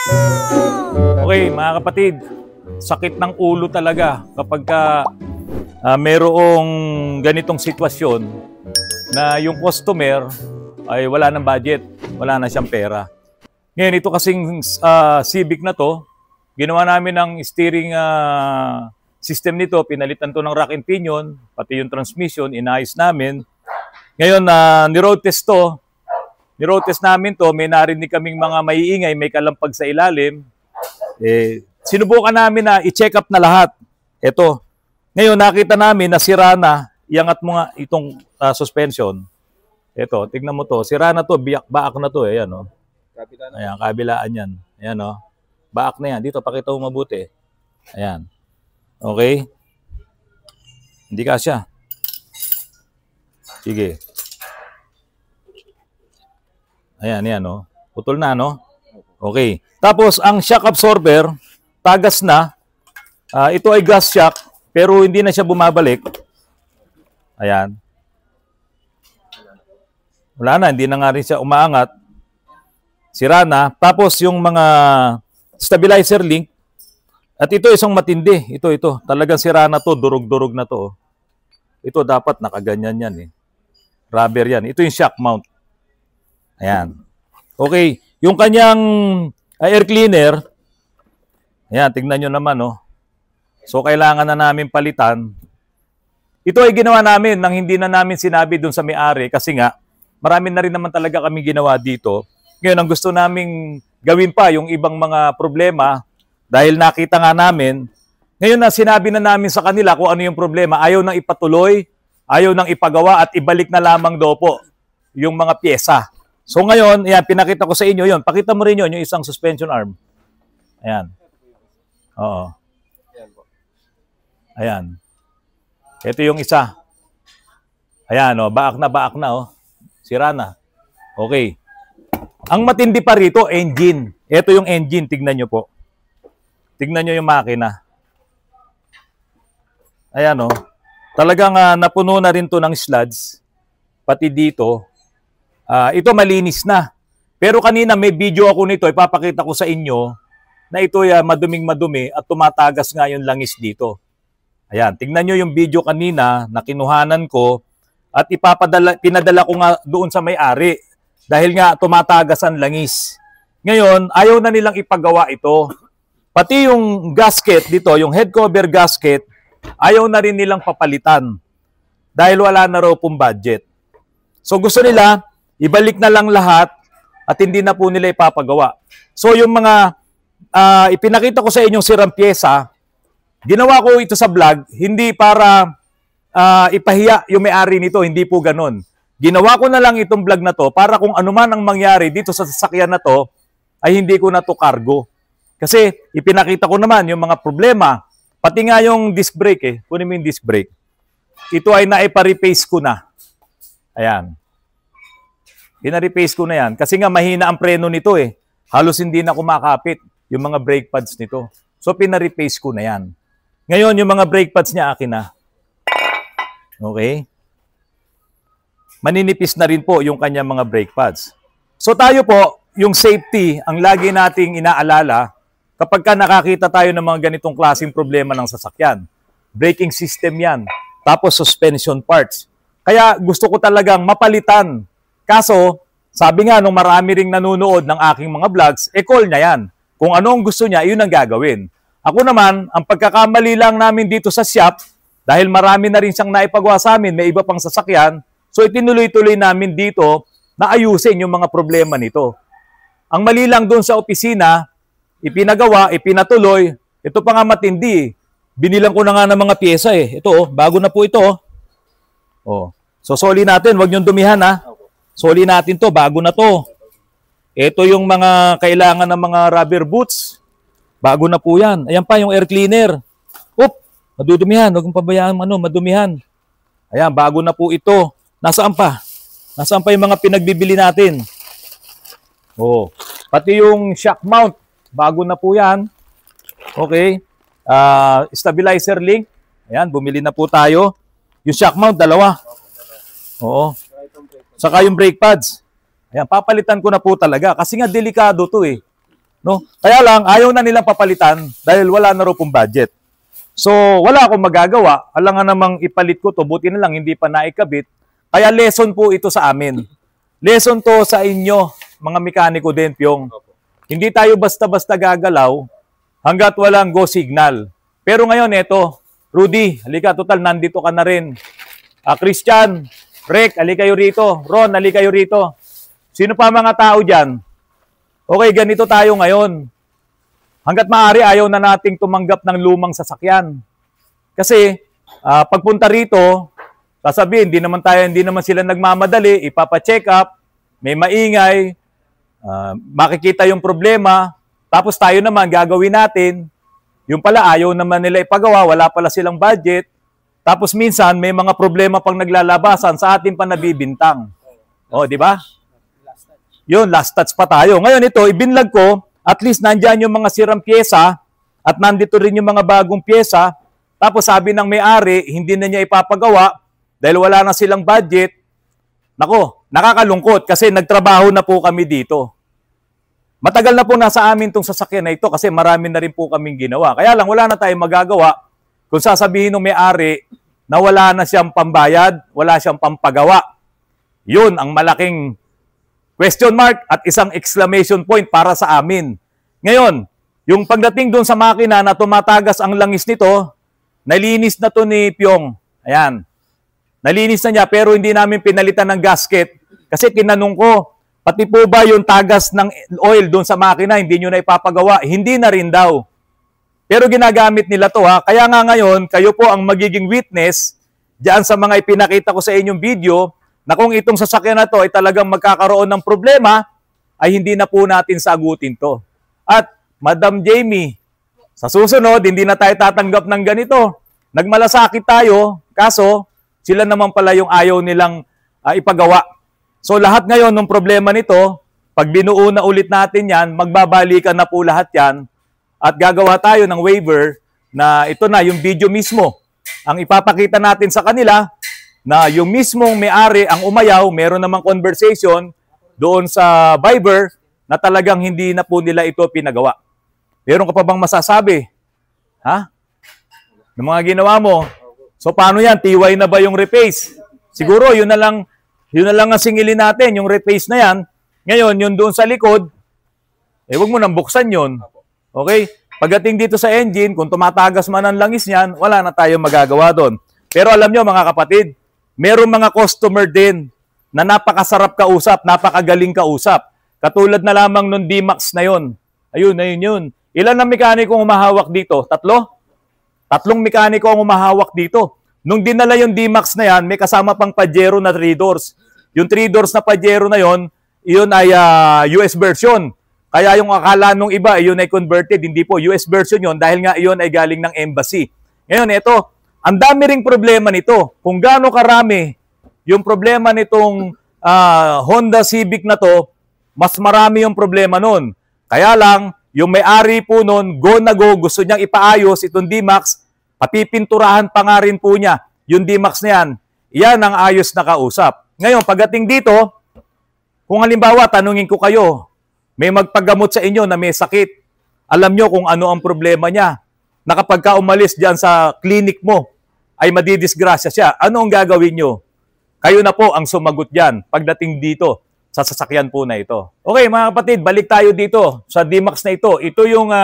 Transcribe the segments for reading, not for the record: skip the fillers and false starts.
Okay, mga kapatid, sakit ng ulo talaga kapag mayroong ganitong sitwasyon na yung customer ay wala ng budget, wala na siyang pera. Ngayon, ito kasing Civic na to, ginawa namin ng steering system nito, pinalitan to ng rack and pinion, pati yung transmission, inayos namin. Ngayon, ni-road test to, ni-road test namin to, may narinig kaming mga maiingay, may kalampag sa ilalim. Sinubukan namin na i-check up na lahat. Ito. Ngayon, nakita namin na sira na, iangat mo nga itong suspension. Ito, tignan mo to. Sira na to, baak na to. Ayan, oh. Ayan, kabilaan yan. Ayan, oh. Baak na yan. Dito, pakita mo mabuti. Ayan. Okay? Hindi kasya. Sige. Ayan, yan, oh. Putol na, no? Okay. Tapos, ang shock absorber, tagas na. Ito ay gas shock, pero hindi na siya bumabalik. Ayan. Wala na, hindi na nga rin siya umaangat. Sira na. Tapos, yung mga stabilizer link, at ito isang matindi. Ito. Talagang sira na to, durog-durog na to. Ito dapat nakaganyan yan eh. Rubber yan. Ito yung shock mount. Ayan. Okay. Yung kanyang air cleaner, ayan, tignan nyo naman, oh. So, kailangan na namin palitan. Ito ay ginawa namin nang hindi na namin sinabi dun sa may-ari kasi nga, marami na rin naman talaga kami ginawa dito. Ngayon, ang gusto naming gawin pa yung ibang mga problema dahil nakita nga namin. Ngayon na sinabi na namin sa kanila kung ano yung problema, ayaw nang ipatuloy, ayaw nang ipagawa at ibalik na lamang daw po yung mga pyesa. So ngayon, ayan, pinakita ko sa inyo yun. Pakita mo rin yun, yung isang suspension arm. Ayan. Oo. Ayan. Ito yung isa. Ayan, oh, baak na, oh. Sira na. Okay. Ang matindi pa rito, engine. Ito yung engine, tignan nyo po. Tignan nyo yung makina. Ayan, oh. Talagang napuno na rin to ng sludge. Pati dito. Ito malinis na. Pero kanina may video ako nito, ipapakita ko sa inyo na ito ay maduming-madumi at tumatagas nga yung langis dito. Ayan, tingnan nyo yung video kanina na kinuhanan ko at pinadala ko nga doon sa may-ari dahil nga tumatagas ang langis. Ngayon, ayaw na nilang ipagawa ito. Pati yung gasket dito, yung head cover gasket, ayaw na rin nilang papalitan dahil wala na raw pong budget. So gusto nila, ibalik na lang lahat at hindi na po nila ipapagawa. So yung mga ipinakita ko sa inyong sirang pyesa, ginawa ko ito sa vlog, hindi para ipahiya yung may-ari nito, hindi po ganon. Ginawa ko na lang itong vlog na to para kung ano man ang mangyari dito sa sasakyan na to, ay hindi ko na to cargo. Kasi ipinakita ko naman yung mga problema, pati nga yung disc brake eh. Kunin mo yung disc brake. Ito ay naipa-repace ko na. Ayan. Pina-repace ko na yan. Kasi nga mahina ang preno nito eh. Halos hindi na kumakapit yung mga brake pads nito. So pina-repace ko na yan. Ngayon yung mga brake pads niya akin na. Okay? Maninipis na rin po yung kanyang mga brake pads. So tayo po, yung safety, ang lagi nating inaalala kapag ka nakakita tayo ng mga ganitong klaseng problema ng sasakyan. Braking system yan. Tapos suspension parts. Kaya gusto ko talagang mapalitan. Kaso, sabi nga nung marami ring nanonood ng aking mga vlogs, call niya yan. Kung ano ang gusto niya, yun ang gagawin. Ako naman, ang pagkakamali lang namin dito sa shop, dahil marami na rin siyang naipagawa sa amin, may iba pang sasakyan, so itinuloy-tuloy namin dito na ayusin yung mga problema nito. Ang mali lang doon sa opisina, ipinagawa, ipinatuloy, ito pa nga matindi. Binilang ko na nga ng mga pyesa eh. Ito, oh, bago na po ito. Oh. So, soli natin, wag niyong dumihan ha. Soli natin to, bago na to. Ito yung mga kailangan ng mga rubber boots. Bago na po yan. Ayan pa yung air cleaner. Oop, madudumihan. Huwag mong pabayaan madumihan. Ayan, bago na po ito. Nasaan pa? Nasaan pa yung mga pinagbibili natin? Oh, pati yung shock mount. Bago na po yan. Okay. Stabilizer link. Ayan, bumili na po tayo. Yung shock mount, dalawa. Oo. Saka yung brake pads. Ayan, papalitan ko na po talaga. Kasi nga delikado to eh. No? Kaya lang, ayaw na nilang papalitan dahil wala na raw pong budget. So, wala akong magagawa. Alangan namang ipalit ko to, buti na lang hindi pa naikabit. Kaya lesson po ito sa amin. Lesson to sa inyo, mga mekaniko din, Pyong. Hindi tayo basta-basta gagalaw hanggat walang go signal. Pero ngayon, eto, Rudy, halika, total, nandito ka na rin. Christian, Rek, halika kayo rito. Ron, halika kayo rito. Sino pa mga tao dyan? Okay, ganito tayo ngayon. Hanggat maaari, ayaw na nating tumanggap ng lumang sasakyan. Kasi, pagpunta rito, sasabihin, hindi naman sila nagmamadali, ipapacheck up, may maingay, makikita yung problema, tapos tayo naman, gagawin natin, yung pala, ayaw naman nila ipagawa, wala pala silang budget, tapos minsan, may mga problema pang naglalabasan sa atin pa nabibintang. O, di ba? Yun, last touch pa tayo. Ngayon ito, ibinlag ko, at least nandyan yung mga sirang pyesa, at nandito rin yung mga bagong pyesa, tapos sabi ng may-ari, hindi na niya ipapagawa, dahil wala na silang budget. Nako, nakakalungkot kasi nagtrabaho na po kami dito. Matagal na po nasa amin itong sasakyan na ito kasi marami na rin po kaming ginawa. Kaya lang, wala na tayong magagawa kung sasabihin ng may-ari na wala na siyang pambayad, wala siyang pampagawa. Yun ang malaking question mark at isang exclamation point para sa amin. Ngayon, yung pagdating doon sa makina na tumatagas ang langis nito, nalinis na to ni Pyong. Ayan. Nalinis na niya pero hindi namin pinalitan ng gasket kasi tinanong ko, pati po ba yung tagas ng oil doon sa makina, hindi nyo na ipapagawa? Hindi na rin daw. Pero ginagamit nila to ha. Kaya nga ngayon, kayo po ang magiging witness diyan sa mga ipinakita ko sa inyong video na kung itong sasakyan na to ay talagang magkakaroon ng problema, ay hindi na po natin sagutin to. At Madam Jamie, sa susunod, hindi na tayo tatanggap ng ganito. Nagmalasakit tayo, kaso sila naman pala yung ayaw nilang ipagawa. So lahat ngayon ng problema nito, pag binuo na ulit natin yan, magbabalikan na po lahat yan at gagawa tayo ng waiver na ito na yung video mismo. Ang ipapakita natin sa kanila na yung mismong may-ari ang umayaw, meron namang conversation doon sa Viber na talagang hindi na po nila ito pinagawa. Meron ka pa bang masasabi? Ha? Ng mga ginawa mo? So paano yan? Tiway na ba yung repace? Siguro yun na lang ang singilin natin, yung repace na yan. Ngayon, yun doon sa likod, huwag mo nang buksan yun. Okay? Pagdating dito sa engine, kung tumatagas man ang langis niyan, wala na tayong magagawa doon. Pero alam nyo mga kapatid, merong mga customer din na napakasarap kausap, napakagaling kausap. Katulad na lamang nung D-Max na yun. Ayun. Ilan ang mekaniko ang umahawak dito? 3? 3 mekaniko ang umahawak dito. Nung dinala yung D-Max na yan, may kasama pang Pajero na 3 doors. Yung 3 doors na Pajero na yon, iyon ay US version. Kaya yung akala nung iba, iyon ay converted. Hindi po, US version yon dahil nga iyon ay galing ng embassy. Ngayon, ito, ang dami ring problema nito. Kung gaano karami yung problema nitong Honda Civic na to, mas marami yung problema nun. Kaya lang, yung may-ari po nun, go na go, gusto niyang ipaayos itong D-Max, papipinturahan pa nga rin po niya yung D-Max na yan. Yan ang ayos na kausap. Ngayon, pagdating dito, kung halimbawa, tanungin ko kayo, may magpagamot sa inyo na may sakit, alam nyo kung ano ang problema niya, na kapag ka umalis dyan sa clinic mo, ay madidisgrasya siya. Ano ang gagawin nyo? Kayo na po ang sumagot dyan pagdating dito sa sasakyan po na ito. Okay mga kapatid, balik tayo dito sa D-Max na ito. Ito yung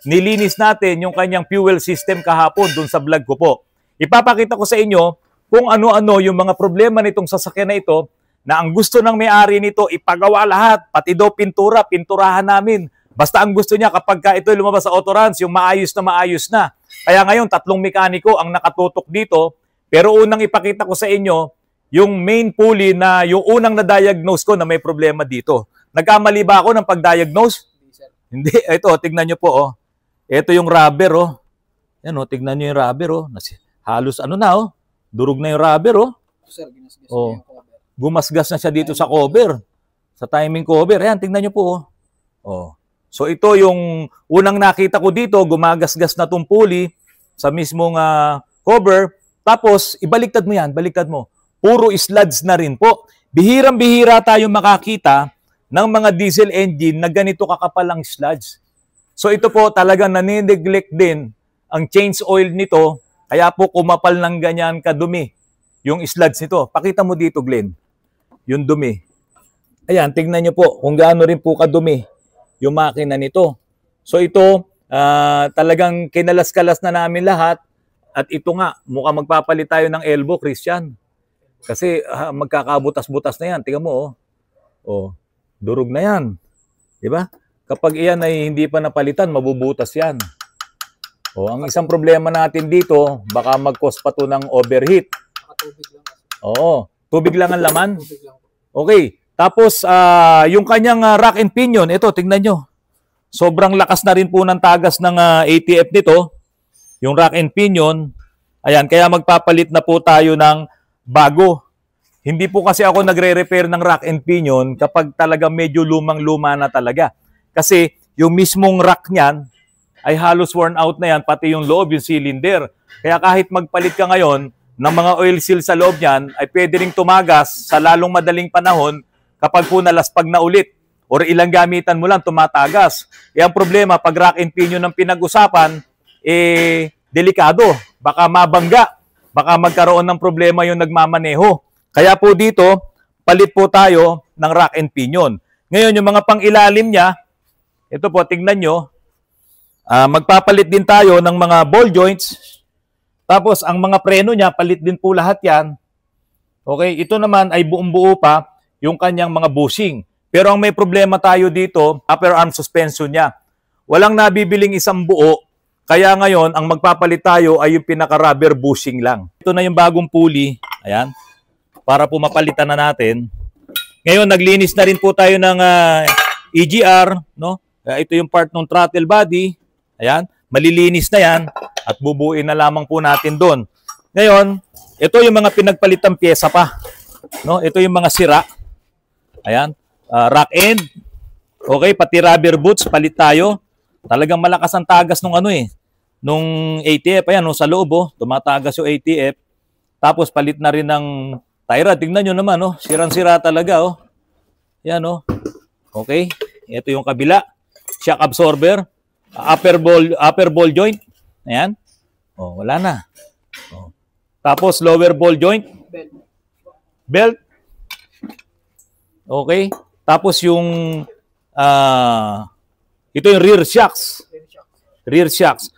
nilinis natin, yung kanyang fuel system kahapon dun sa vlog ko po. Ipapakita ko sa inyo kung ano-ano yung mga problema nitong sasakyan na ito na ang gusto ng may-ari nito ipagawa lahat, pati daw pinturahan namin. Basta ang gusto niya kapag ka ito lumabas sa Autorans, yung maayos na. Kaya ngayon, 3 mekaniko ang nakatutok dito. Pero unang ipakita ko sa inyo, yung main pulley na yung unang na-diagnose ko na may problema dito. Nagkamali ba ako ng pag-diagnose? Hindi. Ito, tignan nyo po. Oh. Ito yung rubber. Oh. Yan, oh, tignan nyo yung rubber. Oh. Halos ano na. Oh. Durog na yung rubber. Oh. Sir, ginasgas Oh. yung cover. Gumasgas na siya dito sa cover. Sa timing cover. Ayan, tignan nyo po. Oh. Oh. So ito yung unang nakita ko dito, gumagasgas na itong pulley sa mismong cover. Tapos, ibaliktad mo yan, baliktad mo. Puro sluds na rin po. Bihirang-bihira tayo makakita ng mga diesel engine na ganito kakapalang sluds. So ito po talagang nanineglect din ang change oil nito, kaya po kumapal ng ganyan kadumi yung sludge nito. Pakita mo dito, Glenn, yung dumi. Ayan, tingnan nyo po kung gaano rin po kadumi yung makina nito. So ito, talagang kinalas-kalas na namin lahat. At ito nga, mukhang magpapalit tayo ng elbow, Christian. Kasi magkakabutas-butas na yan. Tingnan mo, oh. Oh, durog na yan. Diba? Kapag iyan ay hindi pa napalitan, mabubutas yan. Oh, ang isang problema natin dito, baka mag-cause pa to ng overheat. Oo, tubig lang ang laman. Okay, tapos yung kanyang rack and pinion, ito, tingnan nyo. Sobrang lakas na rin po ng tagas ng ATF nito. Yung rack and pinion, ayan, kaya magpapalit na po tayo ng bago. Hindi po kasi ako nagre-repair ng rack and pinion kapag talaga medyo lumang-luma na talaga. Kasi yung mismong rack niyan ay halos worn out na yan, pati yung loob, yung cylinder. Kaya kahit magpalit ka ngayon ng mga oil seal sa loob niyan, ay pwede ring tumagas sa lalong madaling panahon kapag po nalaspag na ulit. Or ilang gamitan mo lang, tumatagas. Ang problema, pag rack and pinion ng pinag-usapan, delikado. Baka mabangga. Baka magkaroon ng problema yung nagmamaneho. Kaya po dito, palit po tayo ng rack and pinion. Ngayon, yung mga pang-ilalim niya, ito po, tingnan nyo, magpapalit din tayo ng mga ball joints. Tapos, ang mga preno niya, palit din po lahat yan. Okay, ito naman ay buong-buo pa yung kanyang mga bushing. Pero ang may problema tayo dito, upper arm suspension niya. Walang nabibiling isang buo, kaya ngayon, ang magpapalit tayo ay yung pinaka-rubber bushing lang. Ito na yung bagong pulley. Ayan. Para po mapalitan na natin. Ngayon, naglinis na rin po tayo ng EGR, no? Ito yung part ng throttle body. Ayan, malilinis na yan at bubuin na lamang po natin doon. Ngayon, ito yung mga pinagpalitang pyesa pa, no? Ito yung mga sira. Ayan, rack end. Okay, pati rubber boots, palit tayo. Talagang malakas ang tagas nung nung ATF. Ayan, no, sa loob, tumatagas yung ATF. Tapos palit na rin ng tie rod. Tingnan nyo naman, sirang-sira talaga, Yan, Okay. Ito yung kabila. Shock absorber. Upper ball joint. Ayan. Wala na. Tapos lower ball joint. Belt. Okay. Tapos yung ito yung rear shocks. Rear shocks.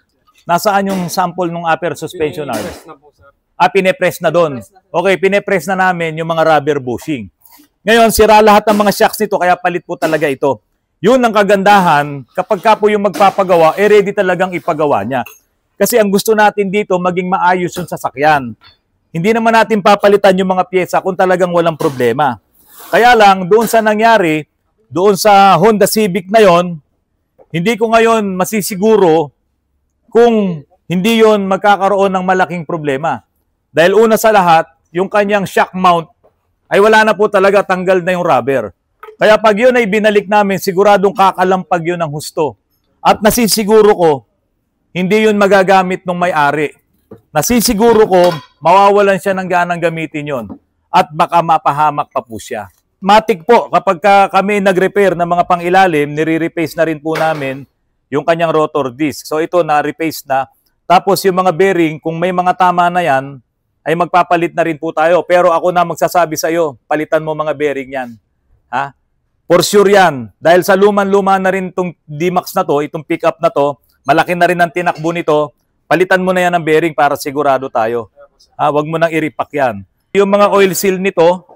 Nasaan yung sample ng upper suspension arm? Pinepress na doon. Okay, pinepress na namin yung mga rubber bushing. Ngayon, sira lahat ng mga shocks nito, kaya palit po talaga ito. Yun ang kagandahan, kapag ka po yung magpapagawa, ready talagang ipagawa niya. Kasi ang gusto natin dito, maging maayos yung sasakyan. Hindi naman natin papalitan yung mga pyesa kung talagang walang problema. Kaya lang, doon sa nangyari, doon sa Honda Civic na yon, hindi ko ngayon masisiguro kung hindi yon magkakaroon ng malaking problema. Dahil una sa lahat, yung kanyang shock mount ay wala na po talaga, tanggal na yung rubber. Kaya pag yun ay binalik namin, siguradong kakalampag yun ng husto. At nasisiguro ko, hindi yun magagamit ng may-ari. Nasisiguro ko, mawawalan siya ng ganang gamitin yun. At baka mapahamak pa po siya. Matik po, kapag kami nag-repair ng mga pang-ilalim, nire-replace na rin po namin yung kanyang rotor disc. So ito, na-replace na. Tapos yung mga bearing, kung may mga tama na yan, ay magpapalit na rin po tayo. Pero ako na magsasabi sa iyo, palitan mo mga bearing yan. Ha? For sure yan. Dahil sa luman-luma na rin itong D-Max na to, itong pickup na to, malaki na rin ang tinakbo nito, palitan mo na yan ng bearing para sigurado tayo. Huwag mo nang i-repack yan. Yung mga oil seal nito,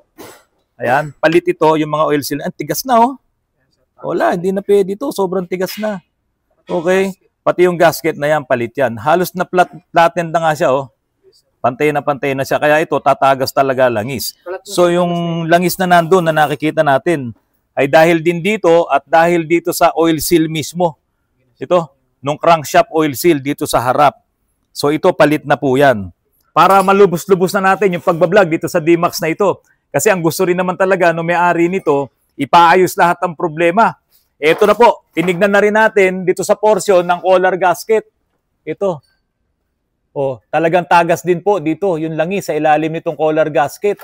ayan, palit ito, yung mga oil seal. Ang tigas na, Wala, hindi na pwede ito. Sobrang tigas na. Okay? Pati yung gasket na yan, palit yan. Halos na flattened na nga siya, Pantay na siya. Kaya ito, tatagas talaga langis. So yung langis na nandun na nakikita natin ay dahil din dito at dahil dito sa oil seal mismo. Ito, nung crankshaft oil seal dito sa harap. So ito, palit na po yan. Para malubos-lubos na natin yung pagbablog dito sa D-Max na ito. Kasi ang gusto rin naman talaga no may-ari nito, ipaayos lahat ng problema. Ito na po, tinignan na rin natin dito sa portion ng collar gasket. Ito. Talagang tagas din po dito, yung langis sa ilalim nitong collar gasket.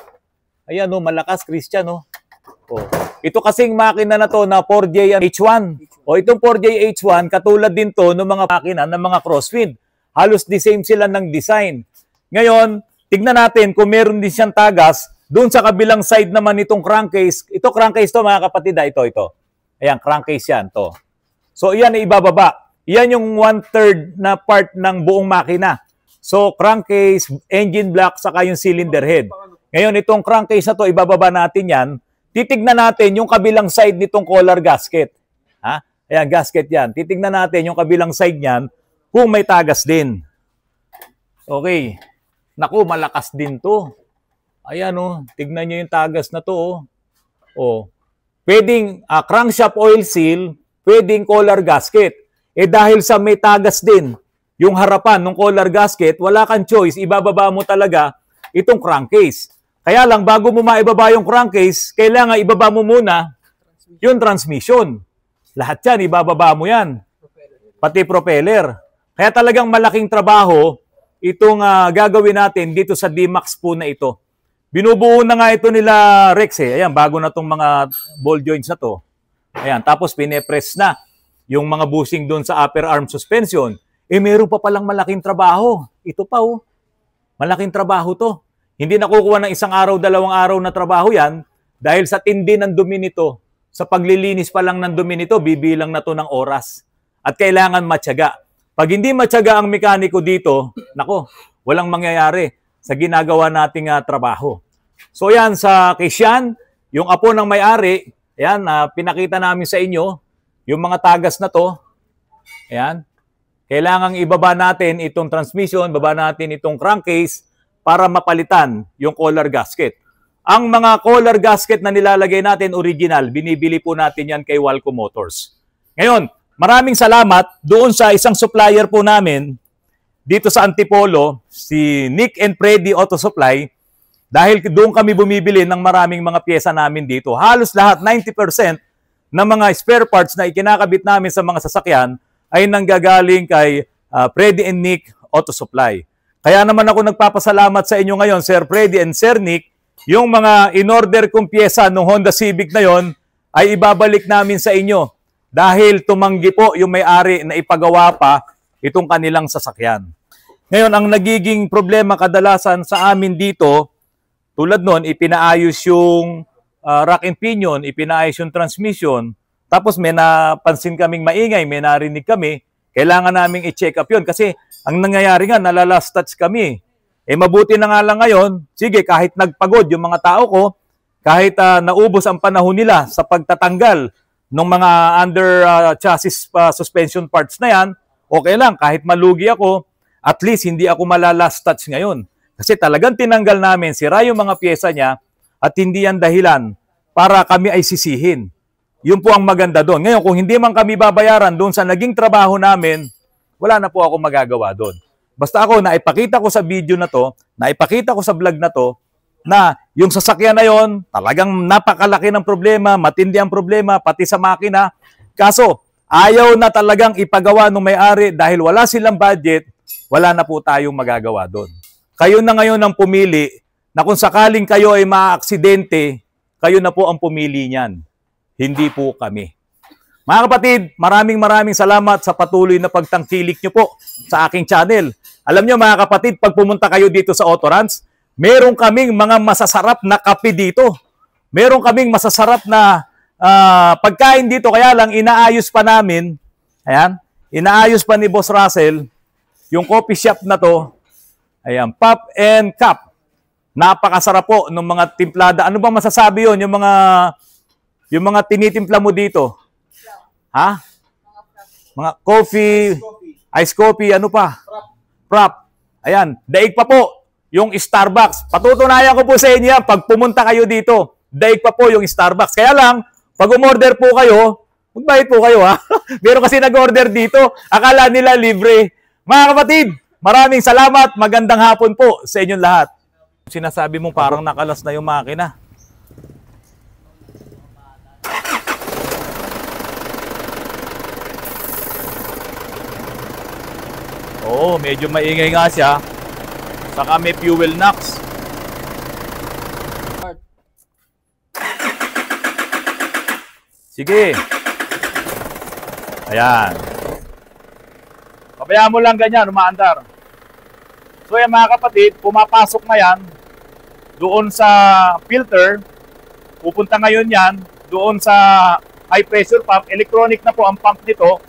Ayan, malakas, Christian, Oh. Ito kasing makina na to na 4JH1. O itong 4JH1, katulad din to ng mga makina ng mga crosswind. Halos the same sila ng design. Ngayon, tignan natin kung meron din siyang tagas doon sa kabilang side naman itong crankcase. Ito crankcase to mga kapatid. Ito. Ayan, crankcase yan to. So, iyan ay ibababa. Iyan yung 1/3 na part ng buong makina. So, crankcase, engine block, saka yung cylinder head. Ngayon, itong crankcase na to, ibababa natin yan. Titignan natin yung kabilang side nitong collar gasket. Ha? Ayan, gasket yan. Titignan natin yung kabilang side niyan kung may tagas din. Okay. Naku, malakas din to. Ayan o, tignan nyo yung tagas na to. O. Pwedeng crankshaft oil seal, pwedeng collar gasket. Dahil sa may tagas din, yung harapan ng collar gasket, wala kang choice, ibababa mo talaga itong crankcase. Kaya lang, bago mo maibaba yung crankcase, kailangan ibaba mo muna yung transmission. Lahat yan, ibababa mo yan. Pati propeller. Kaya talagang malaking trabaho itong gagawin natin dito sa D-Max po na ito. Binubuo na nga ito nila Rex eh. Ayan, bago na itong mga ball joints na to. Ayan, tapos pinepress na yung mga bushing doon sa upper arm suspension. Meron pa palang malaking trabaho. Ito pa oh. Malaking trabaho to. Hindi nakukuha ng 1 araw, 2 araw na trabaho yan dahil sa tindi ng dumi nito. Sa paglilinis pa lang ng dumi nito, bibilang na to ng oras. At kailangan matyaga. Pag hindi matyaga ang mekaniko dito, nako, walang mangyayari sa ginagawa nating trabaho. So yan, sa Kishan, yung apo ng may-ari, yan, pinakita namin sa inyo, yung mga tagas na to, ayan, kailangang ibaba natin itong transmission, baba natin itong crankcase, para mapalitan yung collar gasket. Ang mga collar gasket na nilalagay natin original, binibili po natin yan kay Walco Motors. Ngayon, maraming salamat doon sa isang supplier po namin dito sa Antipolo, si Nick and Freddy Auto Supply, dahil doon kami bumibili ng maraming mga pyesa namin dito. Halos lahat, 90% ng mga spare parts na ikinakabit namin sa mga sasakyan ay nanggagaling kay Freddy and Nick Auto Supply. Kaya naman ako nagpapasalamat sa inyo ngayon, Sir Freddy and Sir Nick, yung mga in-order kong pyesa ng Honda Civic na yon ay ibabalik namin sa inyo dahil tumanggi po yung may-ari na ipagawa pa itong kanilang sasakyan. Ngayon, ang nagiging problema kadalasan sa amin dito, tulad nun, ipinaayos yung rack and pinion, ipinaayos yung transmission, tapos may napansin kaming maingay, may narinig kami, kailangan naming i-check up yun kasi ang nangyayari nga, nalalas touch kami. Mabuti na nga lang ngayon, sige, kahit nagpagod yung mga tao ko, kahit naubos ang panahon nila sa pagtatanggal ng mga under chassis suspension parts na yan, okay lang, kahit malugi ako, at least hindi ako malalas touch ngayon. Kasi talagang tinanggal namin, sira yung mga pyesa niya, at hindi yan dahilan para kami ay sisihin. Yun po ang maganda doon. Ngayon, kung hindi man kami babayaran doon sa naging trabaho namin, wala na po ako magagawa doon. Basta ako, naipakita ko sa video na to, naipakita ko sa vlog na to, na yung sasakyan na yon talagang napakalaki ng problema, matindi ang problema, pati sa makina. Kaso, ayaw na talagang ipagawa ng may-ari dahil wala silang budget, wala na po tayong magagawa doon. Kayo na ngayon ang pumili na kung sakaling kayo ay maaksidente, kayo na po ang pumili niyan. Hindi po kami. Mga kapatid, maraming salamat sa patuloy na pagtangkilik nyo po sa aking channel. Alam nyo mga kapatid, pag pumunta kayo dito sa Autorans, meron kaming mga masasarap na kape dito. Meron kaming masasarap na pagkain dito, kaya lang inaayos pa namin. Ayan, inaayos pa ni Boss Russell yung coffee shop na to. Ayan, Pop and Cup. Napakasarap po ng mga timplada. Ano bang masasabi yon yung mga tinitimpla mo dito? Ha? Mga coffee, ice coffee, ano pa? Prop. Ayan, daig pa po yung Starbucks. Patutunayan ko po sa inyo yan, pag pumunta kayo dito, daig pa po yung Starbucks. Kaya lang, pag umorder po kayo, magbayad po kayo ha. Meron kasi nag-order dito, akala nila libre. Mga kapatid, maraming salamat, magandang hapon po sa inyong lahat. Sinasabi mo parang nakalas na yung makina. Oo, medyo maingay nga siya. Saka may fuel knocks. Sige. Ayan. Pabayaan mo lang ganyan, umaandar. So yan mga kapatid, pumapasok na yan doon sa filter. Pupunta ngayon yan doon sa high pressure pump. Electronic na po ang pump nito.